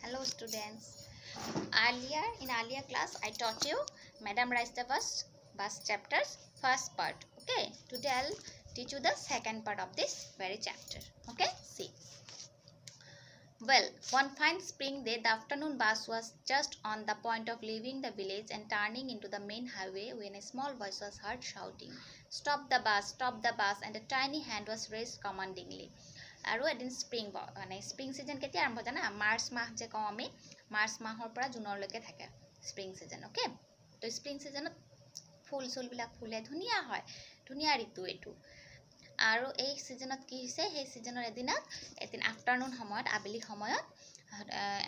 Hello students. In earlier class I taught you Madam writes the bus chapters first part. Okay. Today I'll teach you the second part of this very chapter. Okay. See. Well, one fine spring day, the afternoon bus was just on the point of leaving the village and turning into the main highway when a small voice was heard shouting, "Stop the bus, stop the bus," and a tiny hand was raised commandingly. আৰু এদিন spring season কেতিয়া আৰম্ভ জানা March মাহ যে কওঁ আমি March মাহৰ পৰা জুনৰলৈকে থাকে স্প্ৰিং ছিজন ওকে তো স্প্ৰিং ছিজনত ফুল চুলবিলাক ফুলে ধুনীয়া হয় ধুনীয়া ঋতু এইটো আৰু এই ছিজনত কি হৈছে সেই ছিজনৰ এদিন আফটাৰনুন সময়ত আবেলি সময়ত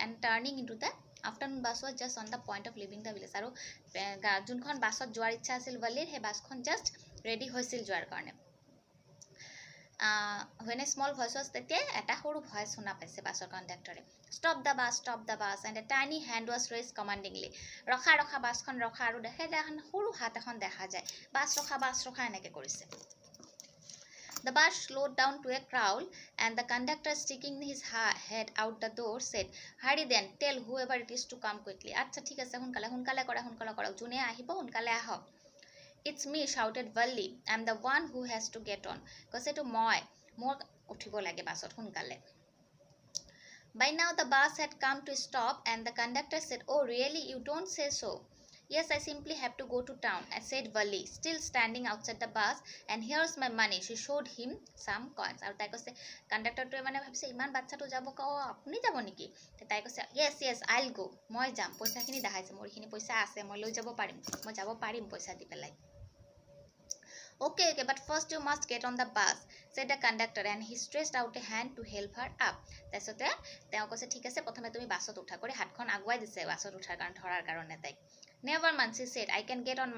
and turning into the afternoon bus was just on the point of living the village আৰু যোনখন বাছত যোৱাৰ ইচ্ছা আছিল ৱালিৰ সেই বাছখন জাষ্ট ৰেডি হৈছিল যোৱাৰ কাৰণে when a small voice was তেতিয়া এটা সৰু ভয়েস শুনা পাইছে বাছৰ কণ্ডাক্টৰে stop the bus and a tiny hand was raised commandingly ৰখা ৰখা বাছখন ৰখা আৰু দেখে এখন সৰু হাত এখন দেখা যায় বাছ ৰখা এনেকৈ কৰিছে The bus slowed down to a crawl and the conductor sticking his head out the door said, "Hurry then, tell whoever it is to come quickly." আচ্ছা ঠিক আছে সোনকালে কৰা যোনে আহিব সোনকালে আহক It's me, shouted Valli. I'm the one who has to get on. Because to more uthibo lage basot hunkale. By now the bus had come to a stop and the conductor said, "Oh really, you don't say so." "Yes, I simply have to go to town," said Valli, still standing outside the bus, "and here's my money." She showed him some coins. আৰু তাই কৈছে কণ্ডাক্টৰটোৱে মানে ভাবিছে ইমান বাচ্চাটো যাব আপুনি যাব নেকি তাই কৈছে yes I'll go মই যাম পইচাখিনি দেখাইছে মোৰ এইখিনি পইচা আছে মই লৈ যাব পাৰিম পইচা দি পেলাই Okay, but first you must get on the bus, said the conductor, and he stretched out a hand to help her up. তাৰপিছতে তেওঁ কৈছে ঠিক আছে প্ৰথমে তুমি বাছত উঠা কৰি হাতখন আগুৱাই দিছে বাছত উঠাৰ কাৰণে ধৰাৰ কাৰণে তাইক Never mind, she said, I can get on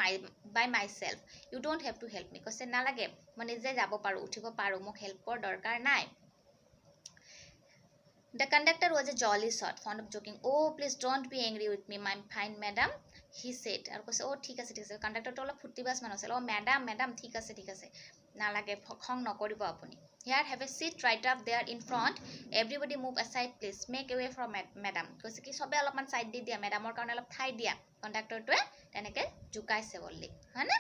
by myself. You don't have to help me. কৈছে নালাগে মই নিজে যাব পাৰো উঠিব পাৰো মোক হেল্পৰ দৰকাৰ নাই The conductor was a jolly sort, fond of joking. "Oh, please don't be angry with me, my fine madam," he said. আৰু কৈছে ঠিক আছে কণ্ডাক্টৰটো অলপ ফুৰ্তিবাজ মানুহ আছিল মেডাম ঠিক আছে নালাগে খং নকৰিব আপুনি Here, have a seat right up there in front. Everybody move aside, please. Make way for madam. কৈছে কি সবে অলপমান সাইড দি দিয়া মেডামৰ কাৰণে অলপ ঠাই দিয়া কণ্ডাক্টৰটোৱে তেনেকে জুকাইছে বললি হয়নে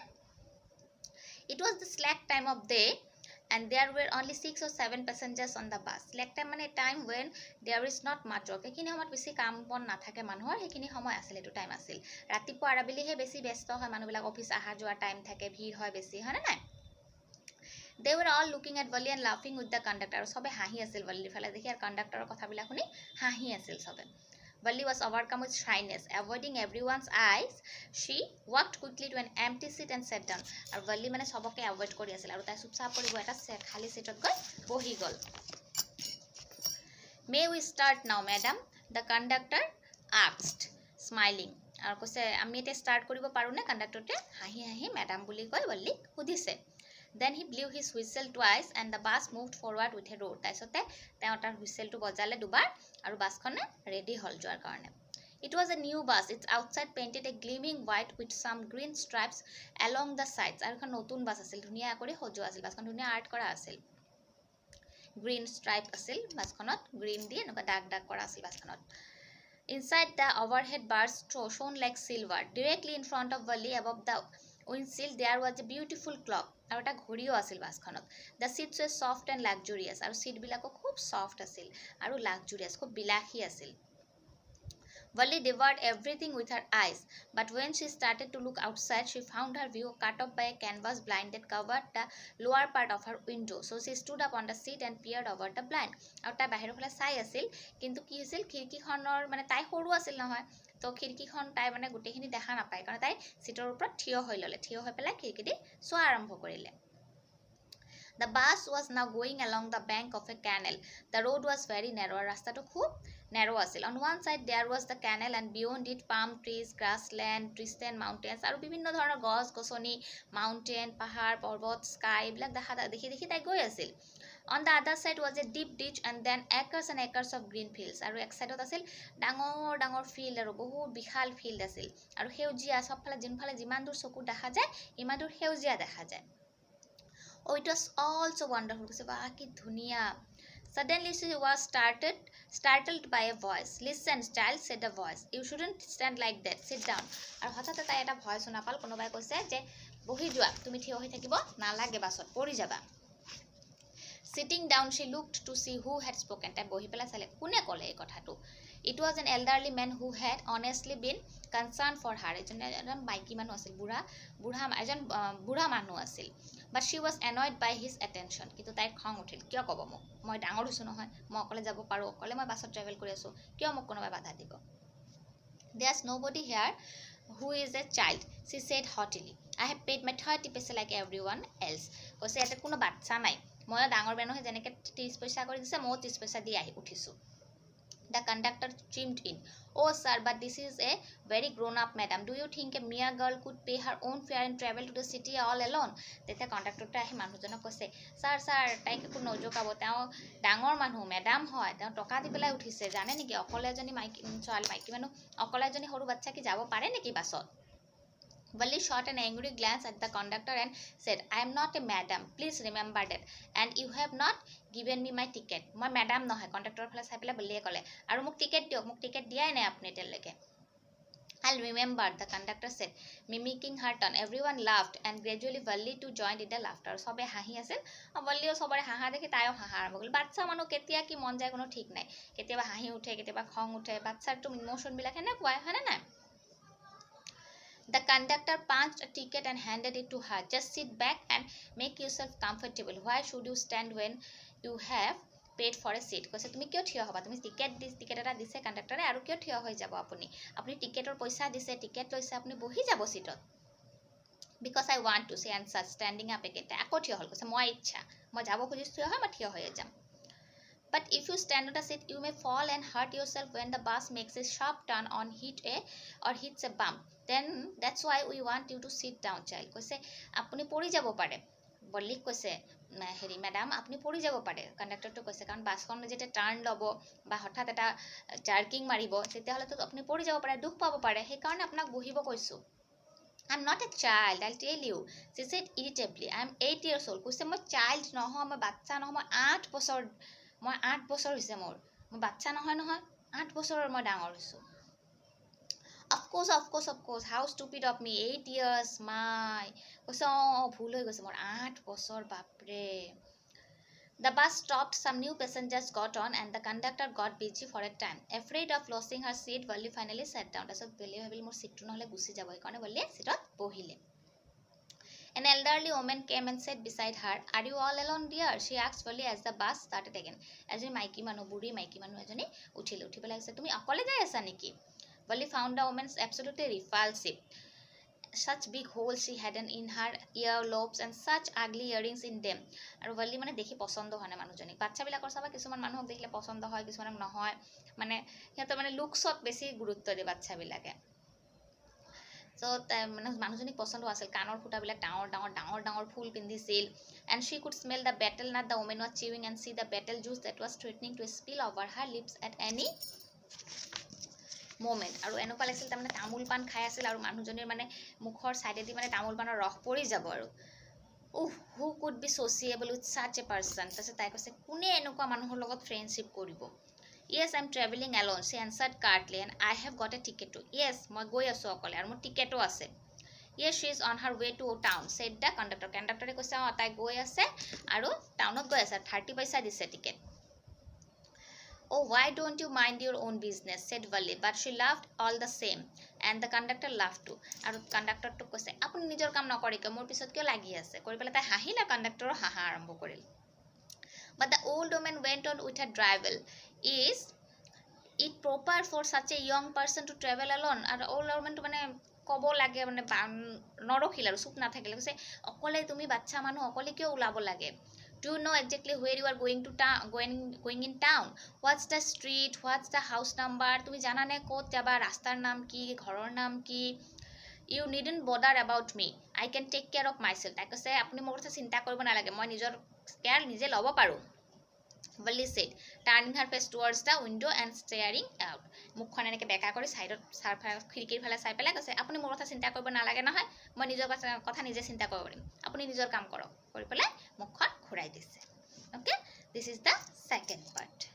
It was the slack time of day and there were only 6 or 7 passengers on the bus. Slack time মানে time when there is not much work. এইখিনি সময়ত বেছি কাম বন নাথাকে মানুহৰ সেইখিনি সময় আছিল এইটো টাইম আছিল ৰাতিপুৱা আবেলিহে বেছি ব্যস্ত হয় মানুহবিলাক অফিচ আহা যোৱা টাইম থাকে ভিৰ হয় বেছি হয়নে নাই They were all looking at Valli and laughing with the conductor. আৰু সবে হাঁহি আছিল Valliৰ ফালে দেখি আৰু কণ্ডাক্টৰৰ কথাবিলাক শুনি হাঁহি আছিল সবে Valli was overcome with shyness. Avoiding everyone's eyes, she walked quickly to an empty seat and sat down. আৰু Valli মানে সবকে এভয়েড কৰি আছিল আৰু তাই চুপচাপ কৰি গৈ এটা খালি সিটত গৈ বহি গল May we start now, madam? The conductor asked, smiling. আৰু কৈছে আমি এতিয়া ষ্টাৰ্ট কৰিব পাৰো নে কণ্ডাক্টৰটোৱে হাঁহি মেডাম বুলি কৈ Valli সুধিছে Then he blew his whistle twice and the bus moved forward with a roar. তাৰপিছতে তেওঁ তাৰ হুইসেলটো বজালে দুবাৰ আৰু বাছখনে ৰেডি হল যোৱাৰ কাৰণে It was a new bus. Its outside painted a gleaming white with some green stripes along the sides. আৰু এখন নতুন বাছ আছিল ধুনীয়া কৰি সজোৱা আছিল বাছখন ধুনীয়া আৰ্ট কৰা আছিল Green stripe আছিল বাছখনত গ্ৰীন দি এনেকুৱা দাগ কৰা আছিল বাছখনত Inside the overhead bars shone like silver. Directly in front of Valli above the windshield there was a beautiful clock. আৰু এটা ঘড়ীও আছিল বাছখনত The seats were soft and luxurious. আৰু সিটবিলাকো খুব সফট আছিল আৰু লাক্সুৰিয়াছ খুব বিলাসী আছিল Valli devoured everything with her eyes, but when she started to look outside, she found her view cut off by a canvas blind that covered the lower part of her window. So she stood up on the seat and peered over the blind. আৰু তাই বাহিৰৰ ফালে চাই আছিল কিন্তু কি হৈছিল খিৰিকীখনৰ মানে তাই সৰু আছিল নহয় তো খিৰিকীখন তাই মানে গোটেইখিনি দেখা নাপায় কাৰণ তাই সিটৰ ওপৰত থিয় হৈ ল'লে থিয় হৈ পেলাই খিৰিকী দি চোৱা আৰম্ভ কৰিলে The bus was now going along the bank of a canal. The road was very narrow. ৰাস্তাটো খুব narrow আছিল. On one side there was the canal and beyond it palm trees, grassland, distant mountains আৰু বিভিন্ন ধৰণৰ গছ গছনি mountain, পাহাৰ পৰ্বত sky এইবিলাক দেখি তাই গৈ আছিল On the other side was a deep ditch and then acres and acres of green fields. আৰু এক সাইডত আছিল ডাঙৰ ফিল্ড আৰু বহুত বিশাল ফিল্ড আছিল আৰু সেউজীয়া সবফালে যোনফালে যিমান দূৰ চকু দেখা যায় ইমান দূৰ সেউজীয়া দেখা যায় Oh, it was all so wonderful. কৈছে বাহ কি ধুনীয়া Suddenly she was startled by a voice. Listen, child, said the voice. You shouldn't stand like that. Sit down. আৰু হঠাতে তাই এটা ভয় শুনা পাল কোনোবাই কৈছে যে বহি যোৱা তুমি থিয় হৈ থাকিব নালাগে বাছত পৰি যাবা Sitting down, she looked to see who had spoken. তাই বহি পেলাই চালে কোনে ক'লে এই কথাটো It was an elderly man who had honestly been concerned for her. এজন মাইকী মানুহ আছিল বুঢ়া মানুহ আছিল But she was annoyed by his attention. কিন্তু তাইৰ খং উঠিল কিয় ক'ব মোক মই ডাঙৰ হৈছো নহয় মই অকলে যাব পাৰো অকলে মই বাছত ট্ৰেভেল কৰি আছো কিয় মোক কোনোবাই বাধা দিব There's nobody here who is a child, she said haughtily. I have paid my 30 paisa like everyone else. কৈছে ইয়াতে কোনো বাচ্চা নাই মই ডাঙৰ বেনহে যেনেকৈ 30 পইচা কৰি দিছে মই 30 পইচা দি আহি উঠিছো The conductor chimed in. Oh, sir, but this is a very grown-up madam. Do you think a mere girl could pay her own fare and travel to the city all alone? তেতিয়া কণ্ডাক্টৰটো আহি মানুহজনক কৈছে sir তাইক একো নজোকাব তেওঁ ডাঙৰ মানুহ madam হয় তেওঁ টকা দি পেলাই উঠিছে জানে নেকি অকলে এজনী মাইকী মানুহ অকলে এজনী সৰু বাচ্চা কি যাব পাৰে নেকি বাছত Valli shot an angry glance at the conductor and said, I am not a madam. Please remember that. And you have not given me my ticket. মই madam নহয় কণ্ডাক্টৰৰ ফালে চাই পেলাই বল্লিয়ে ক'লে আৰু মোক টিকেট দিয়ক মোক টিকেট দিয়াই নাই আপুনি এতিয়ালৈকে I'll remember, the conductor said, mimicking her tone. Everyone laughed and gradually Valli too joined in the laughter. সবে হাঁহি আছিল Valliও সবৰে হাঁহা দেখি তাইও হাঁহা আৰম্ভ কৰিল বাচ্চা মানুহ কেতিয়া কি মন যায় কোনো ঠিক নাই কেতিয়াবা হাঁহি উঠে কেতিয়াবা খং উঠে বাচ্চাৰটো ইমোশনবিলাক এনেকুৱাই হয়নে নাই The conductor punched a ticket and handed it to her. Just sit back and make yourself comfortable. Why should you stand when you have paid for a seat? কৈছে তুমি কিয় থিয় হ'বা তুমি টিকেট এটা দিছে কণ্ডাক্টৰে আৰু কিয় থিয় হৈ যাব আপুনি টিকেটৰ পইচা দিছে টিকেট লৈছে আপুনি বহি যাব সিটত Because I want to, she answered, standing up again. আকৌ থিয় হ'ল কৈছে মই ইচ্ছা মই যাব খুজিছো থিয় হয় মই থিয় হৈয়ে যাম But if you stand on a seat, you may fall and hurt yourself when the bus makes a sharp turn or hits a bump. Then that's why we want you to sit down, child. কৈছে আপুনি পৰি যাব পাৰে বল্লিক কৈছে হেৰি madam আপুনি পৰি যাব পাৰে কণ্ডাক্টৰটো কৈছে কাৰণ বাছখন যেতিয়া টাৰ্ণ ল'ব বা হঠাৎ এটা জাৰ্কিং মাৰিব তেতিয়াহ'লেতো আপুনি পৰি যাব পাৰে দুখ পাব পাৰে সেইকাৰণে আপোনাক বহিব কৈছো I'm not a child, I'll tell you. She said irritably. I'm 8 years old. কৈছে মই child নহয় মই বাচ্চা নহয় মই 8 বছৰ হৈছে মোৰ বাচ্চা নহয় 8 বছৰৰ মই ডাঙৰ হৈছো Of course. How stupid of me. 8 years, my. কৈছে ভুল হৈ গৈছে মোৰ 8 বছৰ বাপৰে The bus stopped, some new passengers got on and the conductor got busy for a time. Afraid of losing her seat, Valli finally sat down. তাৰপিছত Valli ভাবিল মোৰ সিটটো নহলে গুচি যাব সেইকাৰণে Valli সিটত বহিলে An elderly woman came and sat beside her. Are you all alone, dear? She asked Valli as the bus started again. এজনী মাইকী মানুহ বুঢ়ী মাইকী মানুহ এজনী উঠি পেলাই কৈছে তুমি অকলে যাই আছা নেকি Valli found the woman absolutely repulsive. Such big holes she had in her earlobes and such ugly earrings in them. আৰু Valli মানে দেখি পছন্দ হয় না মানুহজনী বাচ্চাবিলাকৰ চাবা কিছুমান মানুহক দেখিলে পছন্দ হয় কিছুমানক নহয় মানে সিহঁতৰ মানে লুকছত বেছি গুৰুত্ব দিয়ে বাচ্চাবিলাকে So মানে মানুহজনীক পছন্দ আছিল কাণৰ ফুটাবিলাক ডাঙৰ ফুল পিন্ধিছিল and she could smell the betel nut the woman was chewing and see the betel juice that was threatening to spill over her lips at any moment আৰু এনেকুৱা লাগিছিল তাৰমানে তামোল পান খাই আছিল আৰু মানুহজনীৰ মানে মুখৰ সাইডেদি মানে তামোল পানৰ ৰস পৰি যাব আৰু who could be sociable with such a person তাৰপিছত তাই কৈছে কোনে এনেকুৱা মানুহৰ লগত ফ্ৰেণ্ডশ্বিপ কৰিব Yes, I'm traveling alone, she answered curtly, and I have got a ticket too. Yes, মই গৈ আছো অকলে আৰু মোৰ টিকেটো আছে Yes, she is on her way to town, said the conductor. কণ্ডাক্টৰে কৈছে তাই গৈ আছে আৰু টাউনত গৈ আছে 30 পইচা দিছে ticket Oh, why don't you mind your own business, said Valli, but she laughed all the same, and the conductor laughed too. আৰু কণ্ডাক্টৰটোক কৈছে আপুনি নিজৰ কাম নকৰি কিয় মোৰ পিছত কিয় লাগি আছে কৰি পেলাই তাই হাঁহিলে কণ্ডাক্টৰৰ হাঁহা আৰম্ভ কৰিল But the old woman went on with her drivel. Is it proper for such a young person to travel alone? আৰু old woman মানে ক'ব লাগে মানে নৰখিল আৰু চুপ নাথাকিলে কৈছে অকলে তুমি বাচ্চা মানুহ অকলে কিয় ওলাব লাগে Do you know exactly where you are going in town? What's the street? What's the house number? তুমি জানা নে ক'ত যাবা ৰাস্তাৰ নাম কি ঘৰৰ নাম কি You needn't bother about me. I can take care of myself. তাই কৈছে আপুনি মোৰ কথা চিন্তা কৰিব নালাগে মই নিজৰ কেয়াৰ নিজে ল'ব পাৰো Valli said, turning her face towards the window and staring out. মুখখন এনেকৈ বেকা কৰি সাইডত খিৰিকীৰ ফালে চাই পেলাই কৈছে আপুনি মোৰ কথা চিন্তা কৰিব নালাগে নহয় মই নিজৰ কথা নিজে চিন্তা কৰিব পাৰিম আপুনি নিজৰ কাম কৰক কৰি পেলাই মুখখন ঘূৰাই দিছে Okay This is the second part.